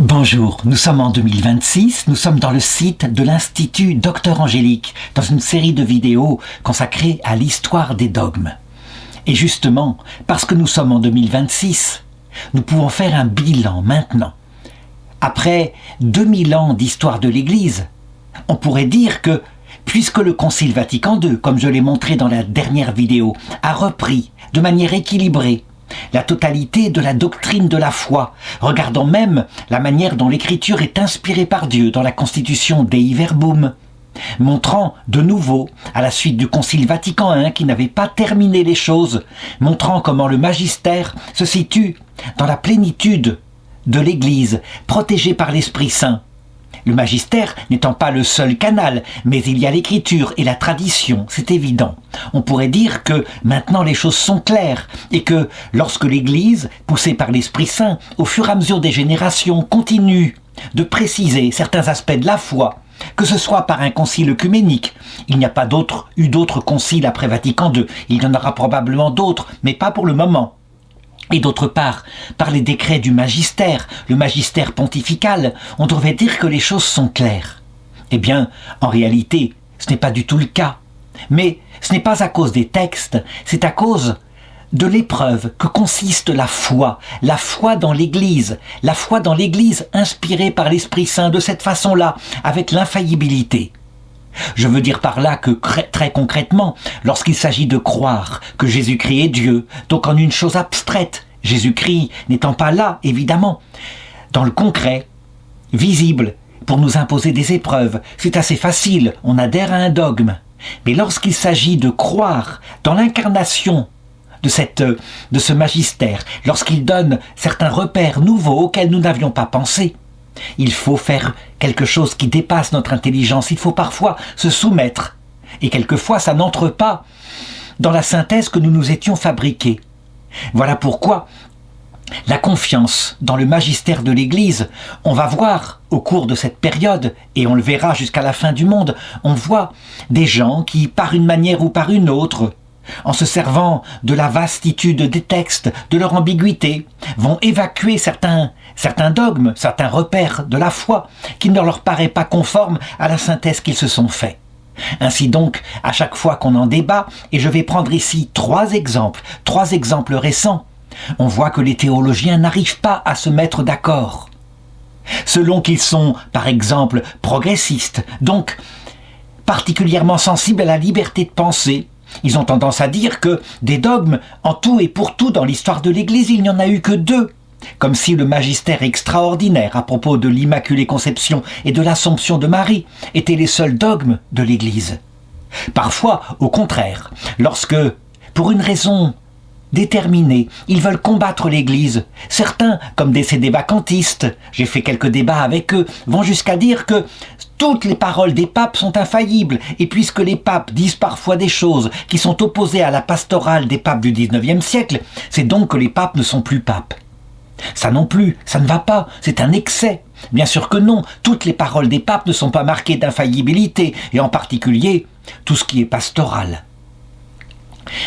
Bonjour, nous sommes en 2026, nous sommes dans le site de l'Institut Docteur Angélique, dans une série de vidéos consacrées à l'histoire des dogmes. Et justement, parce que nous sommes en 2026, nous pouvons faire un bilan maintenant. Après 2000 ans d'histoire de l'Église, on pourrait dire que, puisque le Concile Vatican II, comme je l'ai montré dans la dernière vidéo, a repris de manière équilibrée la totalité de la doctrine de la foi, regardant même la manière dont l'écriture est inspirée par Dieu dans la constitution Dei Verbum, montrant de nouveau, à la suite du Concile Vatican I qui n'avait pas terminé les choses, montrant comment le magistère se situe dans la plénitude de l'Église, protégée par l'Esprit Saint. Le magistère n'étant pas le seul canal, mais il y a l'écriture et la tradition, c'est évident. On pourrait dire que maintenant les choses sont claires et que lorsque l'Église, poussée par l'Esprit Saint, au fur et à mesure des générations, continue de préciser certains aspects de la foi, que ce soit par un concile œcuménique, il n'y a pas eu d'autres conciles après Vatican II, il y en aura probablement d'autres, mais pas pour le moment. Et d'autre part, par les décrets du magistère, le magistère pontifical, on devrait dire que les choses sont claires. Eh bien, en réalité, ce n'est pas du tout le cas. Mais ce n'est pas à cause des textes, c'est à cause de l'épreuve que consiste la foi dans l'Église, la foi dans l'Église inspirée par l'Esprit Saint de cette façon-là, avec l'infaillibilité. Je veux dire par là que très concrètement, lorsqu'il s'agit de croire que Jésus-Christ est Dieu, donc en une chose abstraite, Jésus-Christ n'étant pas là, évidemment, dans le concret, visible, pour nous imposer des épreuves, c'est assez facile, on adhère à un dogme. Mais lorsqu'il s'agit de croire dans l'incarnation de ce magistère, lorsqu'il donne certains repères nouveaux auxquels nous n'avions pas pensé, il faut faire quelque chose qui dépasse notre intelligence, il faut parfois se soumettre. Et quelquefois, ça n'entre pas dans la synthèse que nous nous étions fabriqués. Voilà pourquoi la confiance dans le magistère de l'Église, on va voir au cours de cette période, et on le verra jusqu'à la fin du monde, on voit des gens qui, par une manière ou par une autre, en se servant de la vastitude des textes, de leur ambiguïté, vont évacuer certains dogmes, certains repères de la foi qui ne leur paraissent pas conformes à la synthèse qu'ils se sont faits. Ainsi donc, à chaque fois qu'on en débat, et je vais prendre ici trois exemples récents, on voit que les théologiens n'arrivent pas à se mettre d'accord. Selon qu'ils sont, par exemple, progressistes, donc particulièrement sensibles à la liberté de penser, ils ont tendance à dire que des dogmes, en tout et pour tout dans l'histoire de l'Église, il n'y en a eu que 2. Comme si le magistère extraordinaire à propos de l'Immaculée Conception et de l'Assomption de Marie étaient les seuls dogmes de l'Église. Parfois, au contraire, lorsque, pour une raison déterminés, ils veulent combattre l'Église. Certains, comme des vacantistes, j'ai fait quelques débats avec eux, vont jusqu'à dire que toutes les paroles des papes sont infaillibles, et puisque les papes disent parfois des choses qui sont opposées à la pastorale des papes du XIXe siècle, c'est donc que les papes ne sont plus papes. Ça non plus, ça ne va pas, c'est un excès. Bien sûr que non, toutes les paroles des papes ne sont pas marquées d'infaillibilité, et en particulier tout ce qui est pastoral.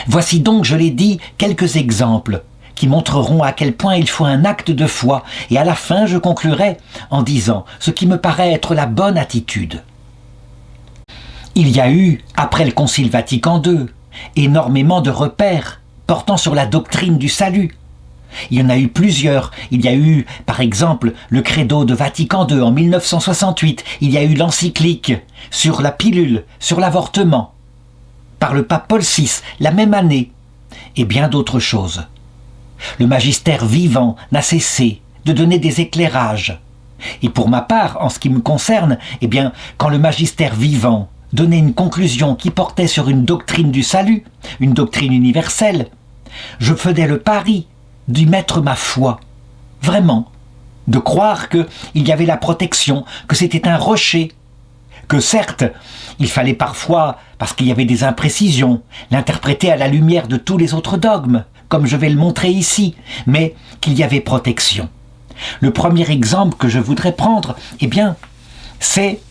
Voici donc, je l'ai dit, quelques exemples qui montreront à quel point il faut un acte de foi, et à la fin je conclurai en disant ce qui me paraît être la bonne attitude. Il y a eu, après le Concile Vatican II, énormément de repères portant sur la doctrine du salut. Il y en a eu plusieurs. Il y a eu, par exemple, le Credo de Vatican II en 1968. Il y a eu l'encyclique sur la pilule, sur l'avortement, par le pape Paul VI, la même année, et bien d'autres choses. Le magistère vivant n'a cessé de donner des éclairages. Et pour ma part, en ce qui me concerne, eh bien, quand le magistère vivant donnait une conclusion qui portait sur une doctrine du salut, une doctrine universelle, je faisais le pari d'y mettre ma foi, vraiment, de croire qu'il y avait la protection, que c'était un rocher, que certes, il fallait parfois, parce qu'il y avait des imprécisions, l'interpréter à la lumière de tous les autres dogmes, comme je vais le montrer ici, mais qu'il y avait protection. Le premier exemple que je voudrais prendre, eh bien, c'est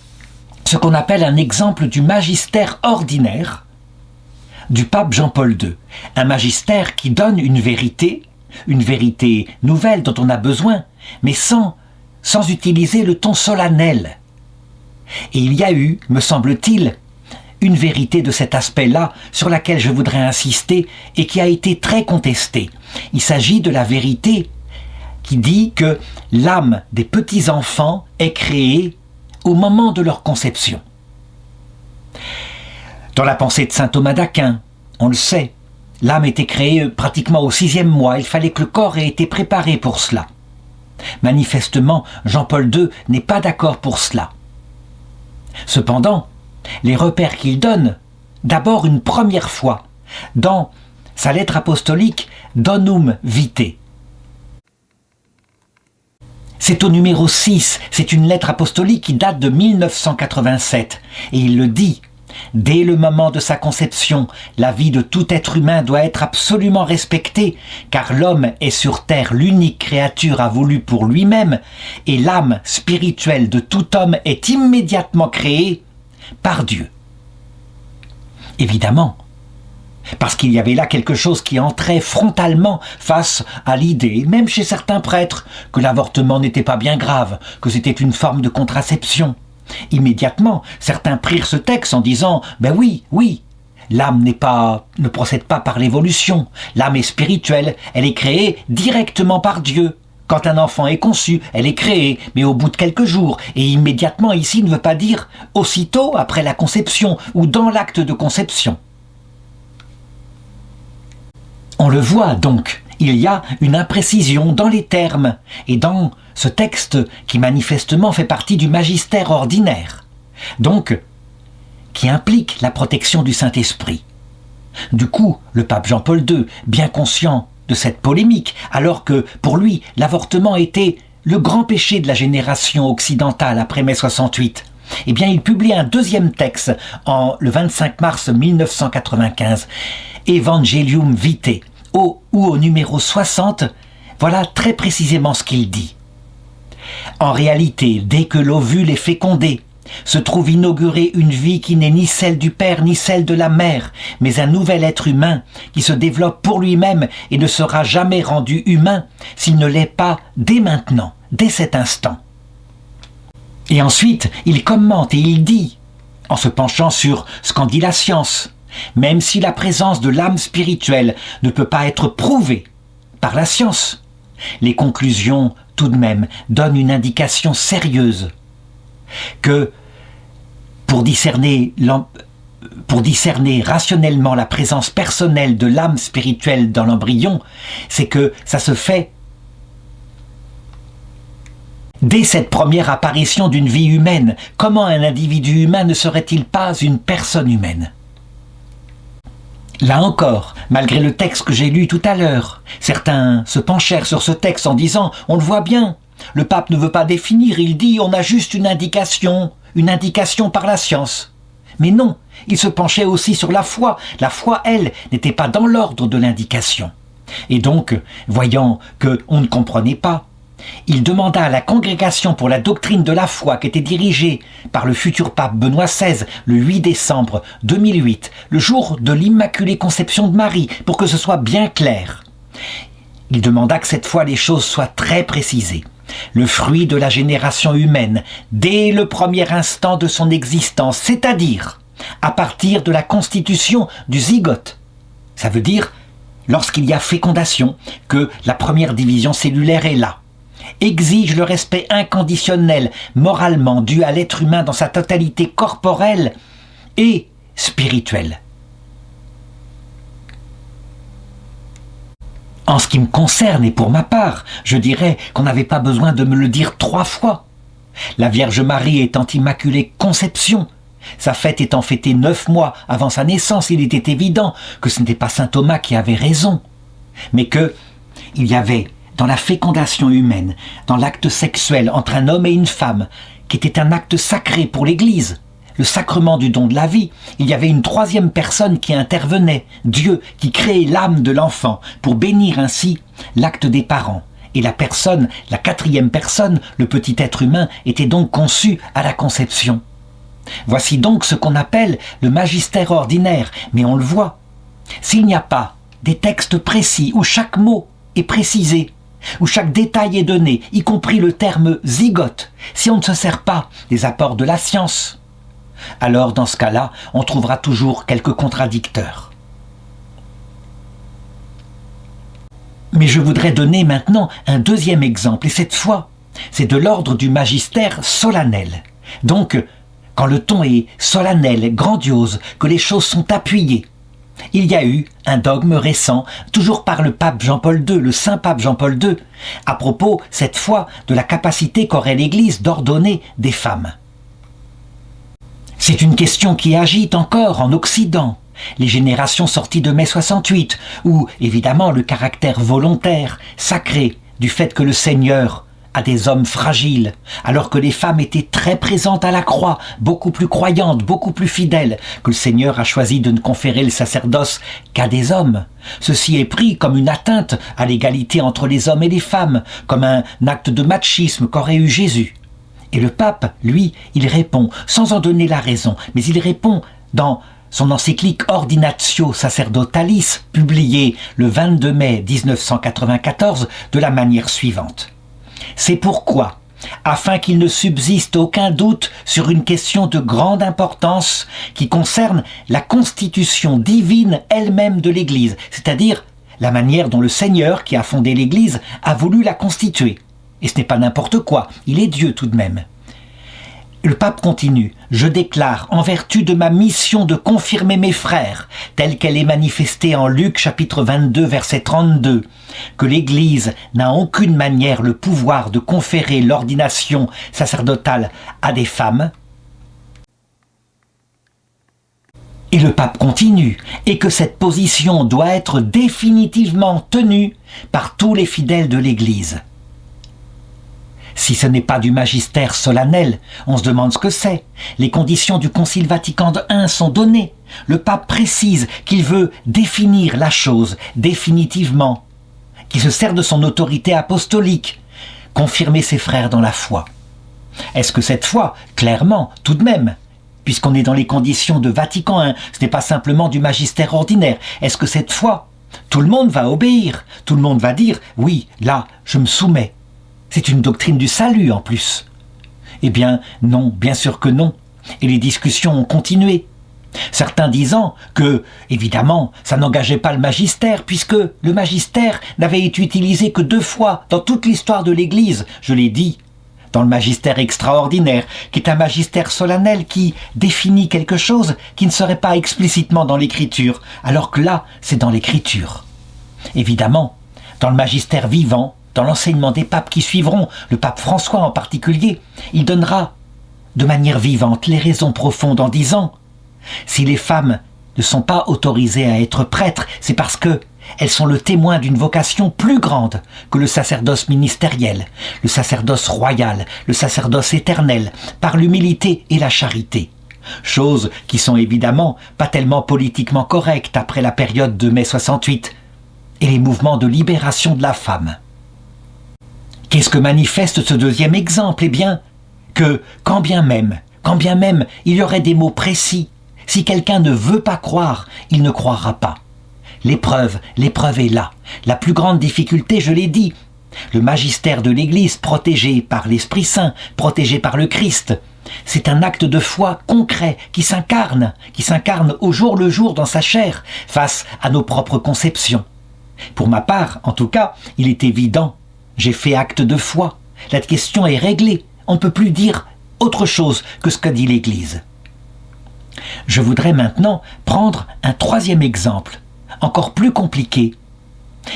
ce qu'on appelle un exemple du magistère ordinaire du pape Jean-Paul II. Un magistère qui donne une vérité nouvelle dont on a besoin, mais sans sans utiliser le ton solennel. Et il y a eu, me semble-t-il, une vérité de cet aspect-là sur laquelle je voudrais insister et qui a été très contestée. Il s'agit de la vérité qui dit que l'âme des petits-enfants est créée au moment de leur conception. Dans la pensée de saint Thomas d'Aquin, on le sait, l'âme était créée pratiquement au 6e mois. Il fallait que le corps ait été préparé pour cela. Manifestement, Jean-Paul II n'est pas d'accord pour cela. Cependant, les repères qu'il donne, d'abord une première fois, dans sa lettre apostolique Donum Vitae. C'est au numéro 6, c'est une lettre apostolique qui date de 1987, et il le dit. Dès le moment de sa conception, la vie de tout être humain doit être absolument respectée, car l'homme est sur terre l'unique créature voulue pour lui-même, et l'âme spirituelle de tout homme est immédiatement créée par Dieu. Évidemment, parce qu'il y avait là quelque chose qui entrait frontalement face à l'idée, même chez certains prêtres, que l'avortement n'était pas bien grave, que c'était une forme de contraception. Immédiatement, certains prirent ce texte en disant « Ben oui, l'âme ne procède pas par l'évolution. L'âme est spirituelle, elle est créée directement par Dieu. Quand un enfant est conçu, elle est créée, mais au bout de quelques jours. Et immédiatement ici ne veut pas dire aussitôt après la conception ou dans l'acte de conception. » On le voit donc, il y a une imprécision dans les termes et dans ce texte qui manifestement fait partie du magistère ordinaire, donc qui implique la protection du Saint-Esprit. Du coup, le pape Jean-Paul II, bien conscient de cette polémique, alors que pour lui l'avortement était le grand péché de la génération occidentale après mai 68, eh bien il publie un deuxième texte le 25 mars 1995, Evangelium Vitae, au numéro 60, voilà très précisément ce qu'il dit. En réalité, dès que l'ovule est fécondé, se trouve inaugurée une vie qui n'est ni celle du père ni celle de la mère, mais un nouvel être humain qui se développe pour lui-même et ne sera jamais rendu humain s'il ne l'est pas dès maintenant, dès cet instant. Et ensuite, il commente et il dit, en se penchant sur ce qu'en dit la science, même si la présence de l'âme spirituelle ne peut pas être prouvée par la science, les conclusions tout de même donnent une indication sérieuse que pour discerner rationnellement la présence personnelle de l'âme spirituelle dans l'embryon, c'est que ça se fait dès cette première apparition d'une vie humaine. Comment un individu humain ne serait-il pas une personne humaine ? Là encore, malgré le texte que j'ai lu tout à l'heure, certains se penchèrent sur ce texte en disant « On le voit bien, le pape ne veut pas définir, il dit on a juste une indication par la science. » Mais non, il se penchait aussi sur la foi. La foi, elle, n'était pas dans l'ordre de l'indication. Et donc, voyant qu'on ne comprenait pas, il demanda à la Congrégation pour la doctrine de la foi, qui était dirigée par le futur pape Benoît XVI, le 8 décembre 2008, le jour de l'Immaculée Conception de Marie, pour que ce soit bien clair. Il demanda que cette fois les choses soient très précisées. Le fruit de la génération humaine, dès le premier instant de son existence, c'est-à-dire à partir de la constitution du zygote. Ça veut dire lorsqu'il y a fécondation, que la première division cellulaire est là. Exige le respect inconditionnel, moralement dû à l'être humain dans sa totalité corporelle et spirituelle. En ce qui me concerne et pour ma part, je dirais qu'on n'avait pas besoin de me le dire 3 fois. La Vierge Marie étant Immaculée Conception, sa fête étant fêtée 9 mois avant sa naissance, il était évident que ce n'était pas saint Thomas qui avait raison, mais que il y avait dans la fécondation humaine, dans l'acte sexuel entre un homme et une femme, qui était un acte sacré pour l'Église, le sacrement du don de la vie, il y avait une 3e personne qui intervenait, Dieu, qui créait l'âme de l'enfant pour bénir ainsi l'acte des parents. Et la 4e personne, le petit être humain, était donc conçu à la conception. Voici donc ce qu'on appelle le magistère ordinaire, mais on le voit. S'il n'y a pas des textes précis où chaque mot est précisé, où chaque détail est donné, y compris le terme zygote, si on ne se sert pas des apports de la science, alors dans ce cas-là, on trouvera toujours quelques contradicteurs. Mais je voudrais donner maintenant un deuxième exemple, et cette fois, c'est de l'ordre du magistère solennel. Donc, quand le ton est solennel, grandiose, que les choses sont appuyées, il y a eu un dogme récent, toujours par le pape Jean-Paul II, le saint pape Jean-Paul II, à propos, cette fois, de la capacité qu'aurait l'Église d'ordonner des femmes. C'est une question qui agite encore en Occident, les générations sorties de mai 68, où, évidemment, le caractère volontaire, sacré, du fait que le Seigneur a des hommes fragiles, alors que les femmes étaient très présentes à la croix, beaucoup plus croyantes, beaucoup plus fidèles, que le Seigneur a choisi de ne conférer le sacerdoce qu'à des hommes. Ceci est pris comme une atteinte à l'égalité entre les hommes et les femmes, comme un acte de machisme qu'aurait eu Jésus. Et le pape, lui, il répond, sans en donner la raison, mais il répond dans son encyclique Ordinatio Sacerdotalis, publiée le 22 mai 1994, de la manière suivante. C'est pourquoi, afin qu'il ne subsiste aucun doute sur une question de grande importance qui concerne la constitution divine elle-même de l'Église, c'est-à-dire la manière dont le Seigneur qui a fondé l'Église a voulu la constituer. Et ce n'est pas n'importe quoi, il est Dieu tout de même. Le pape continue, « Je déclare, en vertu de ma mission de confirmer mes frères, telle qu'elle est manifestée en Luc chapitre 22 verset 32, que l'Église n'a en aucune manière le pouvoir de conférer l'ordination sacerdotale à des femmes. » Et le pape continue, et que cette position doit être définitivement tenue par tous les fidèles de l'Église. Si ce n'est pas du magistère solennel, on se demande ce que c'est. Les conditions du Concile Vatican I sont données. Le pape précise qu'il veut définir la chose définitivement, qu'il se sert de son autorité apostolique, confirmer ses frères dans la foi. Est-ce que cette foi, clairement, tout de même, puisqu'on est dans les conditions de Vatican I, ce n'est pas simplement du magistère ordinaire, est-ce que cette foi, tout le monde va obéir, tout le monde va dire « oui, là, je me soumets ». C'est une doctrine du salut en plus. Eh bien, non, bien sûr que non. Et les discussions ont continué. Certains disant que, évidemment, ça n'engageait pas le magistère, puisque le magistère n'avait été utilisé que 2 fois dans toute l'histoire de l'Église, je l'ai dit, dans le magistère extraordinaire, qui est un magistère solennel qui définit quelque chose qui ne serait pas explicitement dans l'Écriture, alors que là, c'est dans l'Écriture. Évidemment, dans le magistère vivant, dans l'enseignement des papes qui suivront, le pape François en particulier, il donnera de manière vivante les raisons profondes en disant « Si les femmes ne sont pas autorisées à être prêtres, c'est parce que elles sont le témoin d'une vocation plus grande que le sacerdoce ministériel, le sacerdoce royal, le sacerdoce éternel, par l'humilité et la charité. » Choses qui sont évidemment pas tellement politiquement correctes après la période de mai 68 et les mouvements de libération de la femme. Qu'est-ce que manifeste ce deuxième exemple ? Eh bien, que quand bien même il y aurait des mots précis, si quelqu'un ne veut pas croire, il ne croira pas. L'épreuve est là. La plus grande difficulté, je l'ai dit, le magistère de l'Église protégé par l'Esprit Saint, protégé par le Christ, c'est un acte de foi concret qui s'incarne au jour le jour dans sa chair, face à nos propres conceptions. Pour ma part, en tout cas, il est évident. J'ai fait acte de foi. La question est réglée. On ne peut plus dire autre chose que ce qu'a dit l'Église. Je voudrais maintenant prendre un 3e exemple, encore plus compliqué.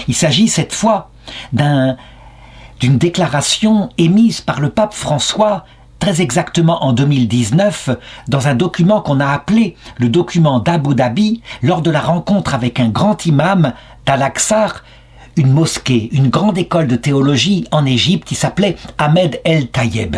Il s'agit cette fois d'une déclaration émise par le pape François, très exactement en 2019, dans un document qu'on a appelé le document d'Abu Dhabi, lors de la rencontre avec un grand imam d'Al-Aqsa, une mosquée, une grande école de théologie en Égypte qui s'appelait Ahmed El Tayeb.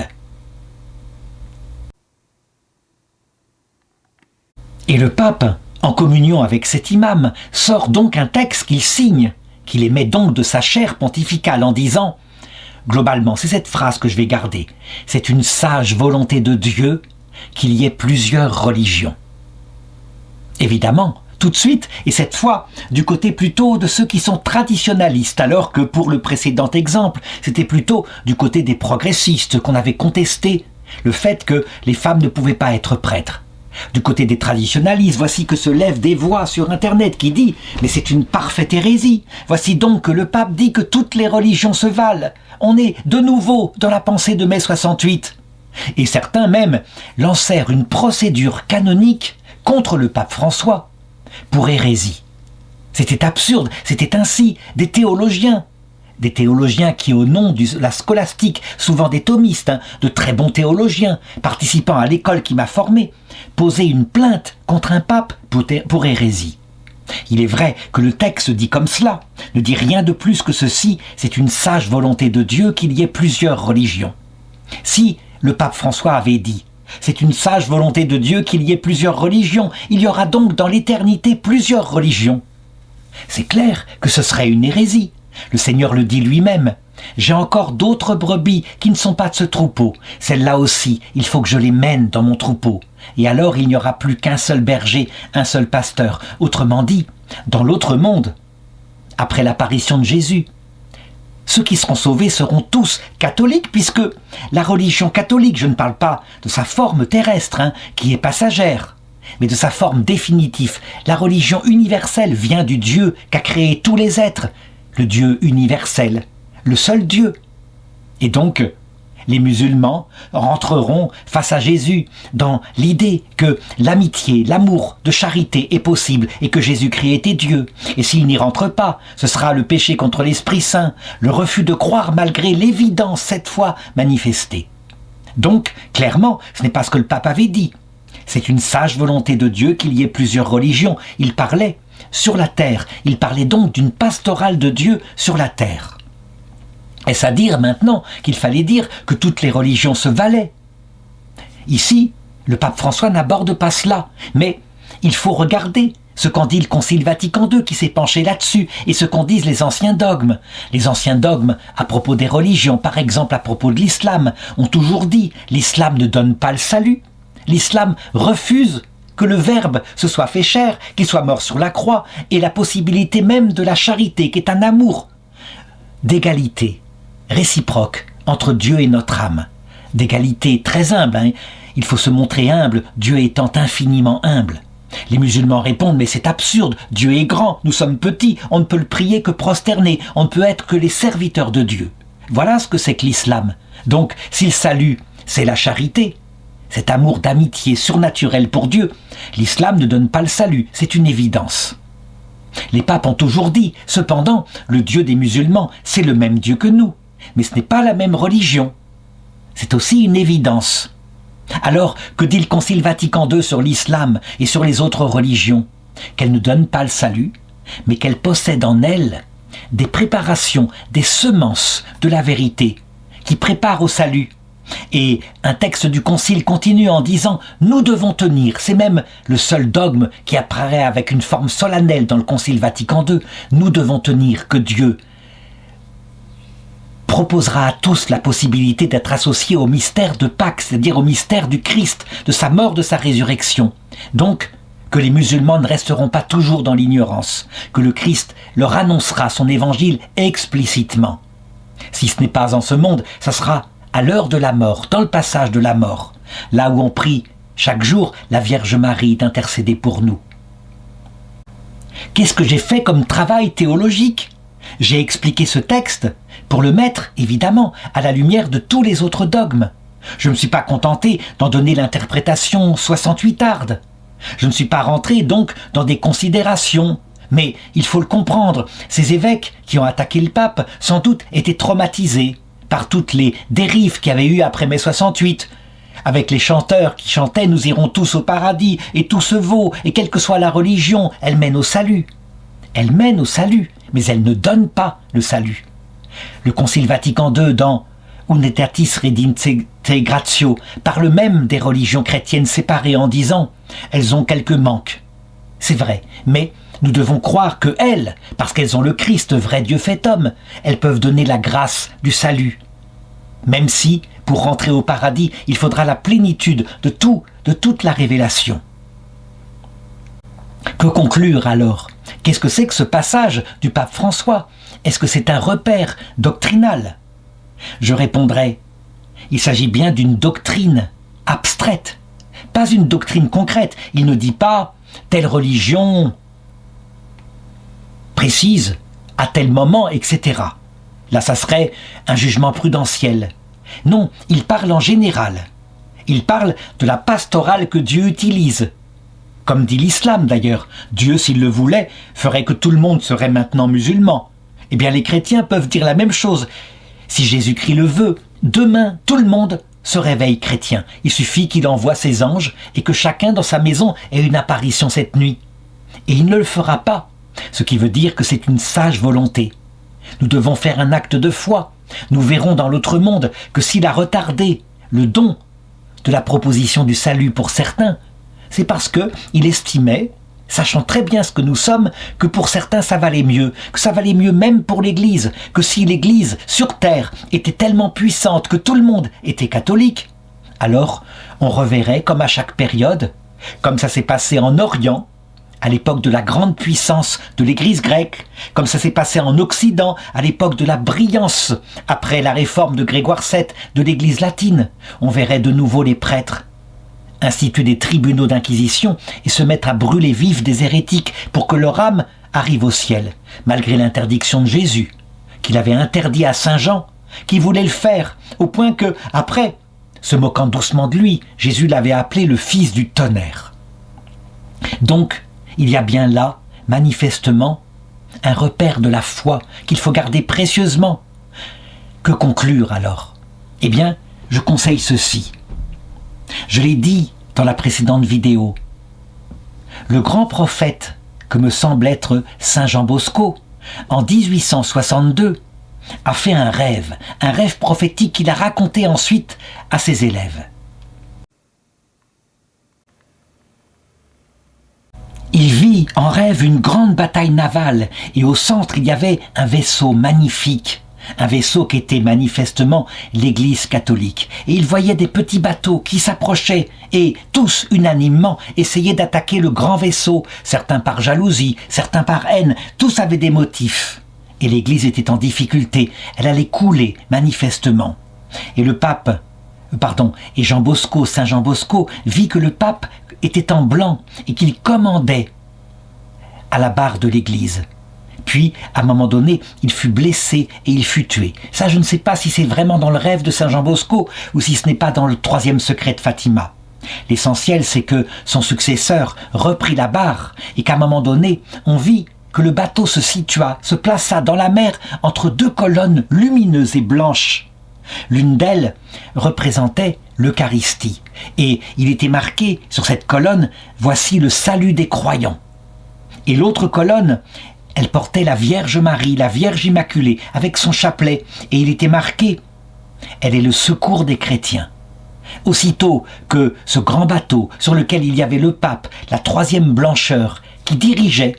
Et le pape, en communion avec cet imam, sort donc un texte qu'il signe, qu'il émet donc de sa chaire pontificale en disant, globalement, c'est cette phrase que je vais garder, c'est une sage volonté de Dieu qu'il y ait plusieurs religions. Évidemment, tout de suite, et cette fois du côté plutôt de ceux qui sont traditionalistes, alors que pour le précédent exemple, c'était plutôt du côté des progressistes qu'on avait contesté le fait que les femmes ne pouvaient pas être prêtres. Du côté des traditionalistes, voici que se lèvent des voix sur Internet qui dit « Mais c'est une parfaite hérésie. Voici donc que le pape dit que toutes les religions se valent. On est de nouveau dans la pensée de mai 68. » Et certains même lancèrent une procédure canonique contre le pape François pour hérésie. C'était absurde, c'était ainsi des théologiens qui, au nom de la scolastique, souvent des thomistes, de très bons théologiens, participant à l'école qui m'a formé, posaient une plainte contre un pape pour hérésie. Il est vrai que le texte dit comme cela, ne dit rien de plus que ceci, c'est une sage volonté de Dieu qu'il y ait plusieurs religions. Si le pape François avait dit « C'est une sage volonté de Dieu qu'il y ait plusieurs religions, il y aura donc dans l'éternité plusieurs religions », c'est clair que ce serait une hérésie. Le Seigneur le dit lui-même. J'ai encore d'autres brebis qui ne sont pas de ce troupeau. Celles-là aussi, il faut que je les mène dans mon troupeau. Et alors il n'y aura plus qu'un seul berger, un seul pasteur. Autrement dit, dans l'autre monde, après l'apparition de Jésus, ceux qui seront sauvés seront tous catholiques, puisque la religion catholique, je ne parle pas de sa forme terrestre, qui est passagère, mais de sa forme définitive. La religion universelle vient du Dieu qu'a créé tous les êtres, le Dieu universel, le seul Dieu. Et donc, les musulmans rentreront face à Jésus dans l'idée que l'amitié, l'amour de charité est possible et que Jésus-Christ était Dieu. Et s'ils n'y rentrent pas, ce sera le péché contre l'Esprit Saint, le refus de croire malgré l'évidence cette fois manifestée. Donc, clairement, ce n'est pas ce que le pape avait dit. C'est une sage volonté de Dieu qu'il y ait plusieurs religions. Il parlait sur la terre. Il parlait donc d'une pastorale de Dieu sur la terre. Est-ce à dire maintenant qu'il fallait dire que toutes les religions se valaient? Ici, le pape François n'aborde pas cela, mais il faut regarder ce qu'en dit le Concile Vatican II qui s'est penché là-dessus et ce qu'en disent les anciens dogmes. Les anciens dogmes à propos des religions, par exemple à propos de l'islam, ont toujours dit « l'islam ne donne pas le salut ». L'islam refuse que le Verbe se soit fait chair, qu'il soit mort sur la croix, et la possibilité même de la charité, qui est un amour d'égalité réciproque entre Dieu et notre âme. D'égalité très humble, il faut se montrer humble, Dieu étant infiniment humble. Les musulmans répondent, mais c'est absurde, Dieu est grand, nous sommes petits, on ne peut le prier que prosterné, on ne peut être que les serviteurs de Dieu. Voilà ce que c'est que l'islam. Donc, si le salut, c'est la charité, cet amour d'amitié surnaturel pour Dieu, l'islam ne donne pas le salut, c'est une évidence. Les papes ont toujours dit, cependant, le Dieu des musulmans, c'est le même Dieu que nous, mais ce n'est pas la même religion. C'est aussi une évidence. Alors, que dit le Concile Vatican II sur l'islam et sur les autres religions? Qu'elles ne donnent pas le salut, mais qu'elles possèdent en elles des préparations, des semences de la vérité, qui préparent au salut. Et un texte du Concile continue en disant « Nous devons tenir », c'est même le seul dogme qui apparaît avec une forme solennelle dans le Concile Vatican II, « Nous devons tenir que Dieu proposera à tous la possibilité d'être associés au mystère de Pâques, c'est-à-dire au mystère du Christ, de sa mort, de sa résurrection. Donc, que les musulmans ne resteront pas toujours dans l'ignorance, que le Christ leur annoncera son évangile explicitement. Si ce n'est pas en ce monde, ça sera à l'heure de la mort, dans le passage de la mort, là où on prie chaque jour la Vierge Marie d'intercéder pour nous. Qu'est-ce que j'ai fait comme travail théologique? J'ai expliqué ce texte pour le mettre, évidemment, à la lumière de tous les autres dogmes. Je ne me suis pas contenté d'en donner l'interprétation 68arde. Je ne suis pas rentré donc dans des considérations. Mais il faut le comprendre, ces évêques qui ont attaqué le pape, sans doute étaient traumatisés par toutes les dérives qu'il y avait eu après mai 68, avec les chanteurs qui chantaient « Nous irons tous au paradis, et tout se vaut, et quelle que soit la religion, elle mène au salut ». Elle mène au salut, mais elle ne donne pas le salut. Le Concile Vatican II, dans « Unitatis Redemptione Gratio », parle même des religions chrétiennes séparées en disant « Elles ont quelques manques ». C'est vrai, mais nous devons croire que elles, parce qu'elles ont le Christ, vrai Dieu fait homme, elles peuvent donner la grâce du salut. Même si, pour rentrer au paradis, il faudra la plénitude de toute la révélation. Que conclure alors? Qu'est-ce que c'est que ce passage du pape François? Est-ce que c'est un repère doctrinal? Je répondrai, il s'agit bien d'une doctrine abstraite, pas une doctrine concrète. Il ne dit pas telle religion précise à tel moment, etc. Là, ça serait un jugement prudentiel. Non, il parle en général. Il parle de la pastorale que Dieu utilise. Comme dit l'islam d'ailleurs, Dieu, s'il le voulait, ferait que tout le monde serait maintenant musulman. Eh bien, les chrétiens peuvent dire la même chose. Si Jésus-Christ le veut, demain, tout le monde se réveille chrétien. Il suffit qu'il envoie ses anges et que chacun dans sa maison ait une apparition cette nuit. Et il ne le fera pas, ce qui veut dire que c'est une sage volonté. Nous devons faire un acte de foi. Nous verrons dans l'autre monde que s'il a retardé le don de la proposition du salut pour certains, c'est parce qu'il estimait, sachant très bien ce que nous sommes, que pour certains ça valait mieux, que ça valait mieux même pour l'Église, que si l'Église sur terre était tellement puissante que tout le monde était catholique, alors on reverrait comme à chaque période, comme ça s'est passé en Orient, à l'époque de la grande puissance de l'Église grecque, comme ça s'est passé en Occident, à l'époque de la brillance, après la réforme de Grégoire VII de l'Église latine, on verrait de nouveau les prêtres instituer des tribunaux d'inquisition et se mettre à brûler vifs des hérétiques pour que leur âme arrive au ciel, malgré l'interdiction de Jésus, qu'il avait interdit à Saint Jean, qui voulait le faire, au point que, après, se moquant doucement de lui, Jésus l'avait appelé le fils du tonnerre. Donc, il y a bien là, manifestement, un repère de la foi qu'il faut garder précieusement. Que conclure alors? Eh bien, je conseille ceci. Je l'ai dit dans la précédente vidéo. Le grand prophète que me semble être Saint Jean Bosco, en 1862, a fait un rêve prophétique qu'il a raconté ensuite à ses élèves. Il vit en rêve une grande bataille navale et au centre il y avait un vaisseau magnifique. Un vaisseau qui était manifestement l'Église catholique. Et il voyait des petits bateaux qui s'approchaient et, tous unanimement, essayaient d'attaquer le grand vaisseau, certains par jalousie, certains par haine, tous avaient des motifs. Et l'Église était en difficulté, elle allait couler manifestement. Et et Jean Bosco, Saint Jean Bosco, vit que le pape était en blanc et qu'il commandait à la barre de l'Église. Puis, à un moment donné, il fut blessé et il fut tué. Ça, je ne sais pas si c'est vraiment dans le rêve de Saint Jean Bosco ou si ce n'est pas dans le 3e secret de Fatima. L'essentiel, c'est que son successeur reprit la barre et qu'à un moment donné, on vit que le bateau se plaça dans la mer entre deux colonnes lumineuses et blanches. L'une d'elles représentait l'Eucharistie et il était marqué sur cette colonne « Voici le salut des croyants ». Et l'autre colonne, elle portait la Vierge Marie, la Vierge Immaculée, avec son chapelet, et il était marqué « Elle est le secours des chrétiens ». Aussitôt que ce grand bateau, sur lequel il y avait le pape, la 3e blancheur, qui dirigeait,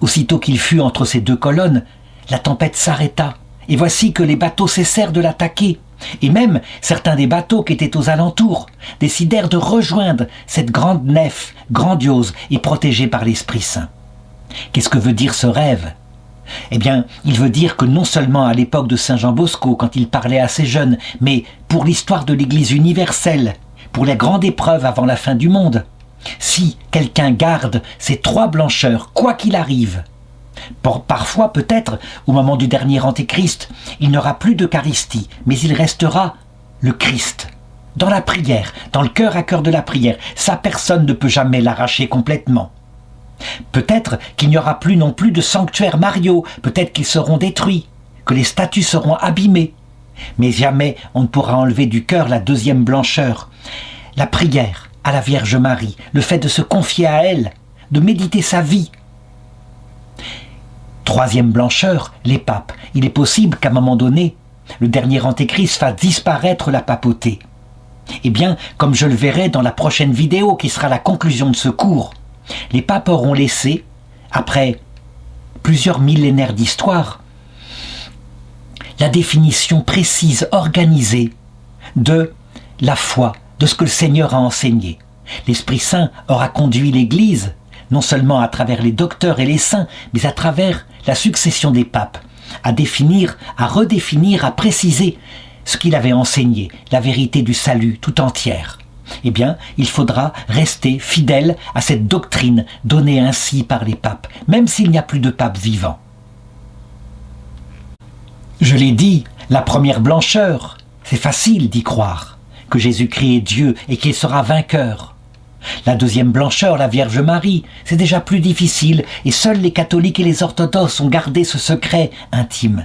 aussitôt qu'il fut entre ces deux colonnes, la tempête s'arrêta, et voici que les bateaux cessèrent de l'attaquer, et même certains des bateaux qui étaient aux alentours décidèrent de rejoindre cette grande nef grandiose et protégée par l'Esprit Saint. Qu'est-ce que veut dire ce rêve? Eh bien, il veut dire que non seulement à l'époque de Saint Jean Bosco, quand il parlait à ces jeunes, mais pour l'histoire de l'Église universelle, pour la grande épreuve avant la fin du monde, si quelqu'un garde ces 3 blancheurs, quoi qu'il arrive, parfois peut-être, au moment du dernier Antéchrist, il n'aura plus d'Eucharistie, mais il restera le Christ. Dans la prière, dans le cœur à cœur de la prière, sa personne ne peut jamais l'arracher complètement. Peut-être qu'il n'y aura plus non plus de sanctuaires mariaux, peut-être qu'ils seront détruits, que les statues seront abîmées. Mais jamais on ne pourra enlever du cœur la 2e blancheur. La prière à la Vierge Marie, le fait de se confier à elle, de méditer sa vie. 3e blancheur, les papes. Il est possible qu'à un moment donné, le dernier Antéchrist fasse disparaître la papauté. Eh bien, comme je le verrai dans la prochaine vidéo qui sera la conclusion de ce cours, les papes auront laissé, après plusieurs millénaires d'histoire, la définition précise, organisée de la foi, de ce que le Seigneur a enseigné. L'Esprit Saint aura conduit l'Église non seulement à travers les docteurs et les saints, mais à travers la succession des papes, à définir, à redéfinir, à préciser ce qu'il avait enseigné, la vérité du salut tout entière. Eh bien, il faudra rester fidèle à cette doctrine donnée ainsi par les papes, même s'il n'y a plus de papes vivants. Je l'ai dit, la première blancheur, c'est facile d'y croire, que Jésus-Christ est Dieu et qu'il sera vainqueur. La deuxième blancheur, la Vierge Marie, c'est déjà plus difficile et seuls les catholiques et les orthodoxes ont gardé ce secret intime.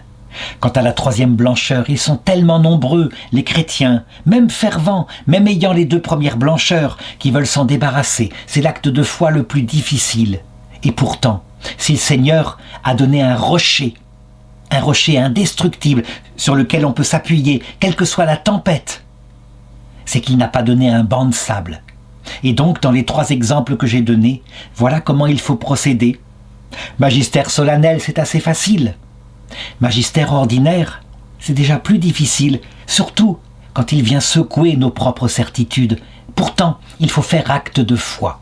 Quant à la troisième blancheur, ils sont tellement nombreux, les chrétiens, même fervents, même ayant les deux premières blancheurs, qui veulent s'en débarrasser. C'est l'acte de foi le plus difficile. Et pourtant, si le Seigneur a donné un rocher indestructible sur lequel on peut s'appuyer, quelle que soit la tempête, c'est qu'il n'a pas donné un banc de sable. Et donc, dans les 3 exemples que j'ai donnés, voilà comment il faut procéder. Magistère solennel, c'est assez facile. Magistère ordinaire, c'est déjà plus difficile, surtout quand il vient secouer nos propres certitudes. Pourtant, il faut faire acte de foi.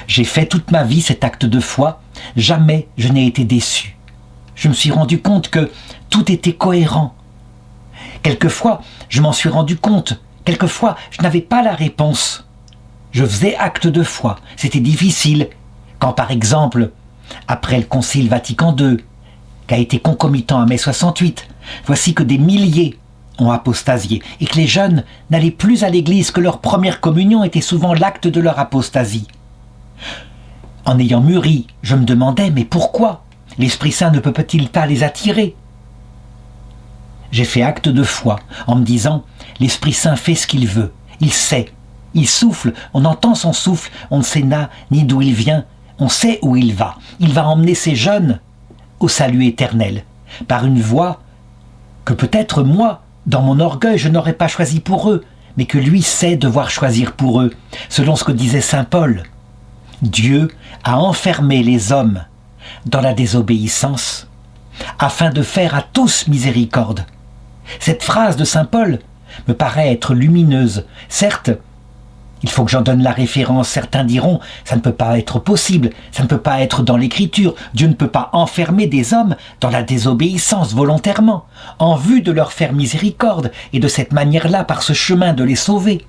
J'ai fait toute ma vie cet acte de foi, jamais je n'ai été déçu. Je me suis rendu compte que tout était cohérent. Quelquefois, je m'en suis rendu compte. Quelquefois, je n'avais pas la réponse. Je faisais acte de foi. C'était difficile. Quand, par exemple, après le Concile Vatican II, qui a été concomitant à mai 68, voici que des milliers ont apostasié et que les jeunes n'allaient plus à l'église, que leur première communion était souvent l'acte de leur apostasie. En ayant mûri, je me demandais, mais pourquoi l'Esprit Saint ne peut-il pas les attirer? J'ai fait acte de foi en me disant, l'Esprit Saint fait ce qu'il veut, il sait, il souffle, on entend son souffle, on ne sait ni d'où il vient, on sait où il va emmener ces jeunes au salut éternel, par une voie que peut-être moi, dans mon orgueil, je n'aurais pas choisi pour eux, mais que lui sait devoir choisir pour eux, selon ce que disait saint Paul. Dieu a enfermé les hommes dans la désobéissance, afin de faire à tous miséricorde. Cette phrase de saint Paul me paraît être lumineuse. Certes, il faut que j'en donne la référence. Certains diront, ça ne peut pas être possible, ça ne peut pas être dans l'écriture. Dieu ne peut pas enfermer des hommes dans la désobéissance volontairement, en vue de leur faire miséricorde, et de cette manière-là, par ce chemin, de les sauver.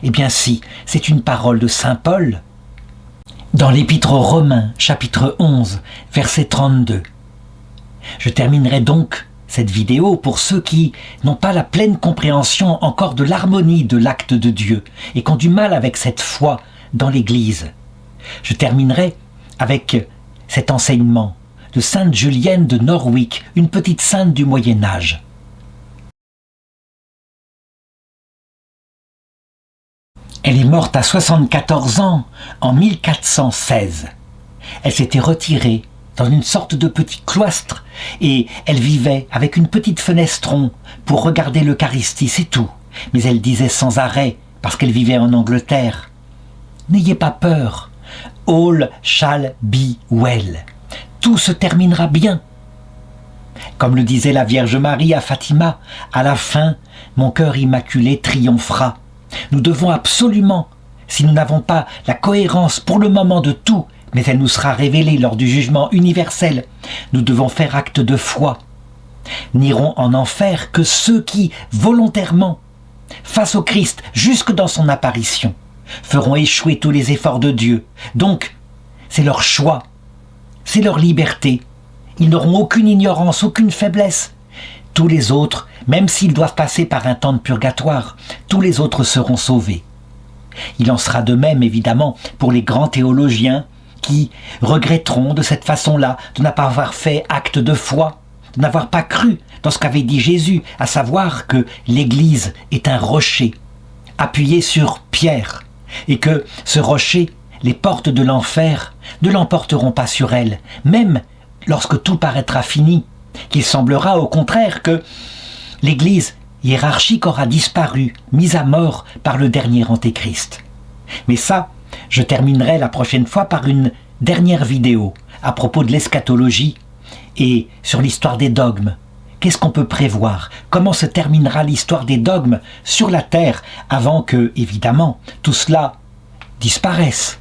Eh bien si, c'est une parole de saint Paul. Dans l'Épître aux Romains, chapitre 11, verset 32. Je terminerai donc cette vidéo pour ceux qui n'ont pas la pleine compréhension encore de l'harmonie de l'acte de Dieu et qui ont du mal avec cette foi dans l'Église. Je terminerai avec cet enseignement de sainte Julienne de Norwich, une petite sainte du Moyen-Âge. Elle est morte à 74 ans en 1416. Elle s'était retirée dans une sorte de petit cloître, et elle vivait avec une petite fenestron pour regarder l'Eucharistie, c'est tout. Mais elle disait sans arrêt, parce qu'elle vivait en Angleterre, « N'ayez pas peur, all shall be well. Tout se terminera bien. » Comme le disait la Vierge Marie à Fatima, à la fin, mon cœur immaculé triomphera. Nous devons absolument, si nous n'avons pas la cohérence pour le moment de tout, mais elle nous sera révélée lors du jugement universel, nous devons faire acte de foi. N'iront en enfer que ceux qui, volontairement, face au Christ, jusque dans son apparition, feront échouer tous les efforts de Dieu. Donc, c'est leur choix, c'est leur liberté. Ils n'auront aucune ignorance, aucune faiblesse. Tous les autres, même s'ils doivent passer par un temps de purgatoire, tous les autres seront sauvés. Il en sera de même, évidemment, pour les grands théologiens qui regretteront de cette façon-là de ne pas avoir fait acte de foi, de n'avoir pas cru dans ce qu'avait dit Jésus, à savoir que l'Église est un rocher appuyé sur pierre, et que ce rocher, les portes de l'enfer ne l'emporteront pas sur elle, même lorsque tout paraîtra fini, qu'il semblera au contraire que l'Église hiérarchique aura disparu, mise à mort par le dernier Antéchrist. Mais ça, je terminerai la prochaine fois par une dernière vidéo à propos de l'eschatologie et sur l'histoire des dogmes. Qu'est-ce qu'on peut prévoir? Comment se terminera l'histoire des dogmes sur la terre avant que, évidemment, tout cela disparaisse?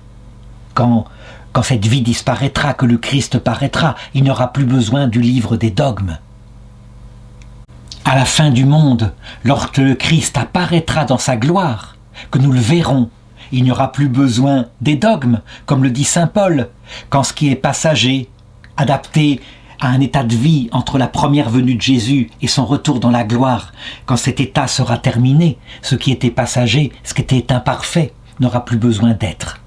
quand cette vie disparaîtra, que le Christ paraîtra, il n'y aura plus besoin du livre des dogmes. À la fin du monde, lorsque le Christ apparaîtra dans sa gloire, que nous le verrons, il n'y aura plus besoin des dogmes, comme le dit saint Paul, quand ce qui est passager, adapté à un état de vie entre la première venue de Jésus et son retour dans la gloire, quand cet état sera terminé, ce qui était passager, ce qui était imparfait, n'aura plus besoin d'être.